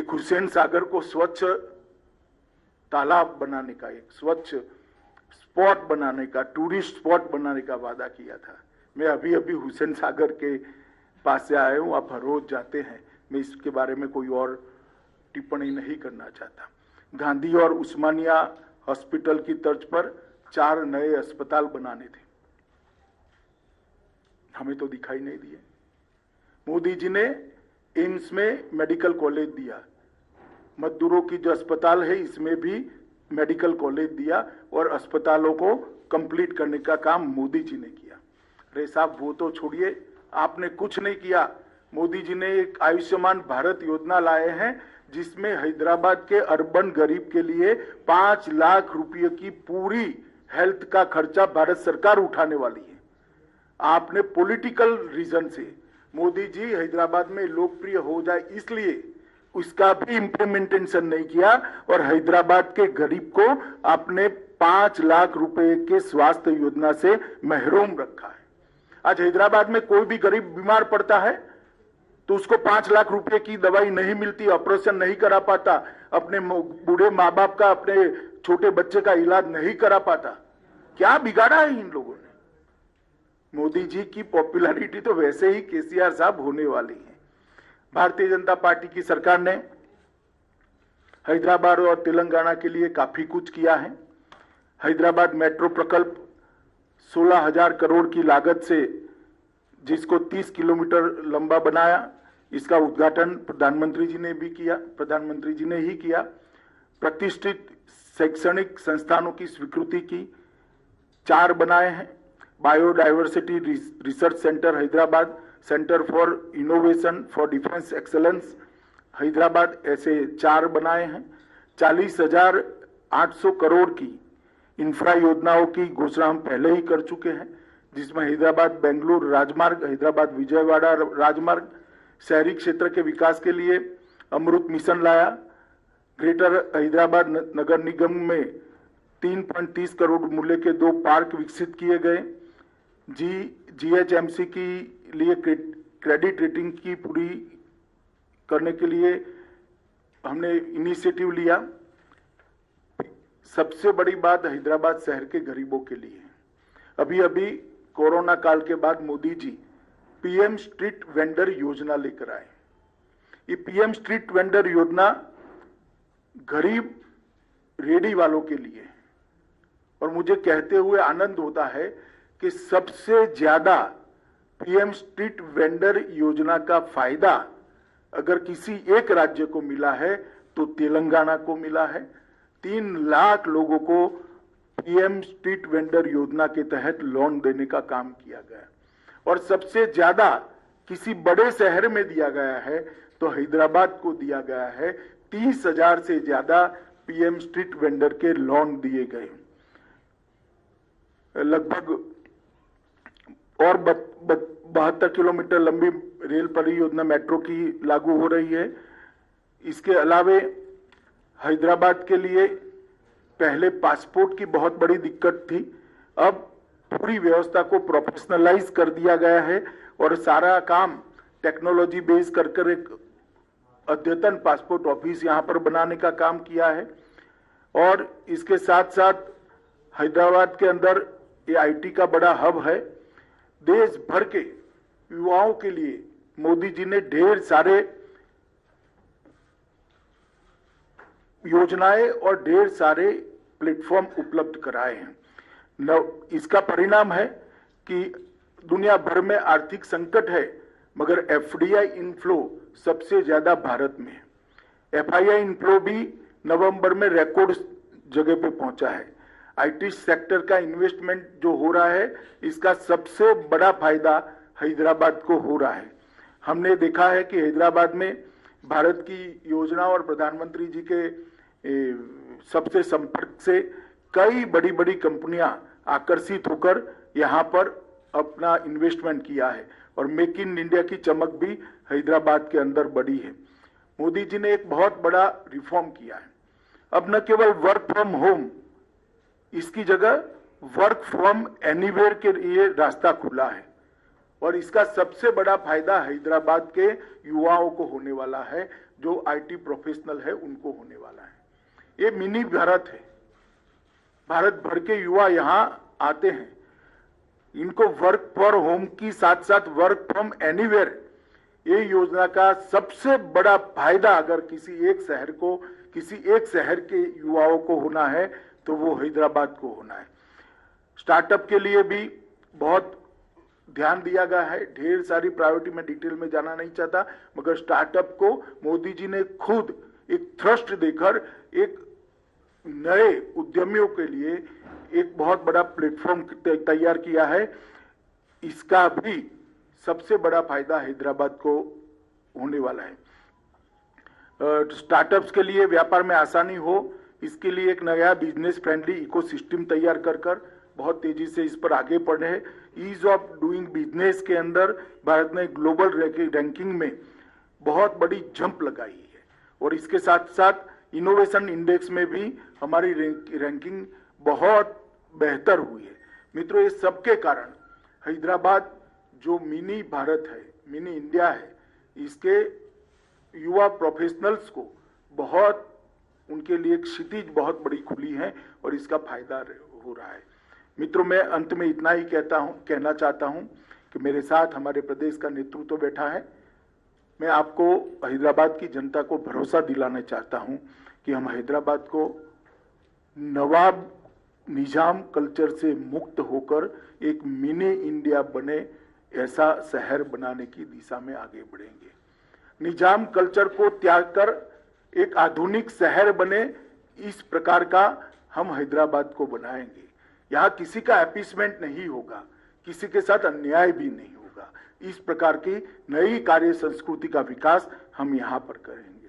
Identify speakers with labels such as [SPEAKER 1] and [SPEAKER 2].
[SPEAKER 1] एक हुसैन सागर को स्वच्छ तालाब बनाने का, एक स्वच्छ स्पॉट बनाने का, टूरिस्ट स्पॉट बनाने का वादा किया था। मैं अभी अभी हुसैन सागर के पास से आया हूं, आप हर रोज जाते हैं, मैं इसके बारे में कोई और टिप्पणी नहीं करना चाहता। गांधी और उस्मानिया हॉस्पिटल की तर्ज पर 4 नए अस्पताल बनाने थे, हमें तो दिखाई नहीं दिए। मोदी जी ने एम्स में मेडिकल कॉलेज दिया, मजदूरों की जो अस्पताल है इसमें भी मेडिकल कॉलेज दिया और अस्पतालों को कंप्लीट करने का काम मोदी जी ने किया। अरे साहब, वो तो छोड़िए, आपने कुछ नहीं किया। मोदी जी ने एक आयुष्मान भारत योजना लाए हैं जिसमें हैदराबाद के अर्बन गरीब के लिए 5 लाख रुपए की पूरी हेल्थ का खर्चा भारत सरकार उठाने वाली है। आपने पॉलिटिकल रीजन से मोदी जी हैदराबाद में लोकप्रिय हो जाए इसलिए उसका भी इंप्लीमेंटेशन नहीं किया और हैदराबाद के गरीब को आपने 5 लाख रुपए के स्वास्थ्य योजना से महरूम रखा है। आज हैदराबाद में कोई भी गरीब बीमार पड़ता है तो उसको 5 लाख रुपए की दवाई नहीं मिलती, ऑपरेशन नहीं करा पाता, अपने बूढ़े माँ बाप का, अपने छोटे बच्चे का इलाज नहीं करा पाता। क्या बिगाड़ा है इन लोगों ने? मोदी जी की पॉपुलैरिटी तो वैसे ही केसीआर साहब होने वाली है। भारतीय जनता पार्टी की सरकार ने हैदराबाद और तेलंगाना के लिए काफी कुछ किया है। हैदराबाद मेट्रो प्रकल्प 16,000 करोड़ की लागत से, जिसको 30 किलोमीटर लंबा बनाया, इसका उद्घाटन प्रधानमंत्री जी ने भी किया, प्रधानमंत्री जी ने ही किया। प्रतिष्ठित शैक्षणिक संस्थानों की स्वीकृति की 4 बनाए हैं। Biodiversity research centre Hyderabad, centre for innovation for defence excellence Hyderabad, ऐसे 4 बनाए हैं। 40,800 करोड़ की इंफ्रा योजनाओं की घोषणा हम पहले ही कर चुके हैं, जिसमें हैदराबाद बेंगलुरु राजमार्ग, हैदराबाद विजयवाड़ा राजमार्ग, शहरी क्षेत्र के विकास के लिए अमृत मिशन लाया। ग्रेटर हैदराबाद नगर निगम में 3.30 करोड़ मूल्य के 2 पार्क विकसित किए गए। जीएचएमसी की लिए क्रेडिट रेटिंग की पूरी करने के लिए हमने इनिशिएटिव लिया। सबसे बड़ी बात हैदराबाद शहर के गरीबों के लिए, अभी अभी कोरोना काल के बाद Modi ji PM street vendor योजना लेकर आए। ये पीएम स्ट्रीट वेंडर योजना गरीब रेडी वालों के लिए, और मुझे कहते हुए आनंद होता है कि सबसे ज्यादा पीएम स्ट्रीट वेंडर योजना का फायदा अगर किसी एक राज्य को मिला है तो तेलंगाना को मिला है। 3 लाख लोगों को पीएम स्ट्रीट वेंडर योजना के तहत लोन देने का काम किया गया, और सबसे ज्यादा किसी बड़े शहर में दिया गया है तो हैदराबाद को दिया गया है। 30,000 से ज्यादा पीएम स्ट्रीट वेंडर के लोन दिए गए। लगभग और 72 किलोमीटर लंबी रेल परियोजना मेट्रो की लागू हो रही है। इसके अलावे हैदराबाद के लिए पहले पासपोर्ट की बहुत बड़ी दिक्कत थी, अब पूरी व्यवस्था को प्रोफेशनलाइज कर दिया गया है और सारा काम टेक्नोलॉजी बेस कर एक अद्यतन पासपोर्ट ऑफिस यहां पर बनाने का काम किया है। और इसके साथ साथ हैदराबाद के अंदर ये आईटी का बड़ा हब है। देश भर के युवाओं के लिए मोदी जी ने ढेर सारे योजनाएं और ढेर सारे प्लेटफॉर्म उपलब्ध कराए हैं। इसका परिणाम है कि दुनिया भर में आर्थिक संकट है, मगर एफडीआई इनफ्लो सबसे ज्यादा भारत में है। एफआईआई इनफ्लो भी नवंबर में रिकॉर्ड जगह पे पहुंचा है। आईटी सेक्टर का इन्वेस्टमेंट जो हो रहा है, इसका सबसे बड़ा फायदा हैदराबाद को हो रहा है। हमने देखा है कि हैदराबाद में भारत की योजना और प्रधानमंत्री जी के सबसे संपर्क से कई बड़ी बड़ी कंपनियां आकर्षित होकर यहां पर अपना इन्वेस्टमेंट किया है, और मेक इन इंडिया की चमक भी हैदराबाद के अंदर बढ़ी है। मोदी जी ने एक बहुत बड़ा रिफॉर्म किया है। अब न केवल वर्क फ्रॉम होम, इसकी जगह वर्क फ्रॉम एनीवेयर के लिए रास्ता खुला है, और इसका सबसे बड़ा फायदा हैदराबाद के युवाओं को होने वाला है। जो आईटी प्रोफेशनल है उनको होने वाला है। ये मिनी भारत है। भारत भर के युवा यहाँ आते हैं, इनको वर्क फॉर होम की साथ साथ वर्क फ्रॉम एनीवेयर, ये योजना का सबसे बड़ा फायदा अगर किसी एक शहर के युवाओं को होना है तो वो हैदराबाद को होना है। स्टार्टअप के लिए भी बहुत ध्यान दिया गया है। ढेर सारी प्रायोरिटी में डिटेल में जाना नहीं चाहता, मगर स्टार्टअप को मोदी जी ने खुद एक थ्रस्ट देकर एक नए उद्यमियों के लिए एक बहुत बड़ा प्लेटफॉर्म तैयार किया है। इसका भी सबसे बड़ा फायदा हैदराबाद को होने वाला है। स्टार्टअप्स के लिए व्यापार में आसानी हो, इसके लिए एक नया बिजनेस फ्रेंडली इकोसिस्टम तैयार कर बहुत तेजी से इस पर आगे बढ़े हैं। ईज ऑफ डूइंग बिजनेस के अंदर भारत ने ग्लोबल रैंकिंग में बहुत बड़ी जंप लगाई है और इसके साथ साथ इनोवेशन इंडेक्स में भी हमारी रैंकिंग बहुत बेहतर हुई है। मित्रों, ये सबके कारण हैदराबाद जो मिनी भारत है, मिनी इंडिया है, इसके युवा प्रोफेशनलस को बहुत, उनके लिए एक क्षितिज बहुत बड़ी खुली है और इसका फायदा हो रहा है। मित्रों, मैं अंत में इतना ही कहना चाहता हूं कि मेरे साथ हमारे प्रदेश का नेतृत्व बैठा है। मैं आपको हैदराबाद की जनता को भरोसा दिलाना चाहता हूं कि हम हैदराबाद को नवाब निजाम कल्चर से मुक्त होकर एक मिनी इंडिया बने ऐसा शहर बनाने की दिशा में आगे बढ़ेंगे। निजाम कल्चर को त्याग कर एक आधुनिक शहर बने, इस प्रकार का हम हैदराबाद को बनाएंगे। यहाँ किसी का अपीसमेंट नहीं होगा, किसी के साथ अन्याय भी नहीं होगा। इस प्रकार की नई कार्य संस्कृति का विकास हम यहाँ पर करेंगे।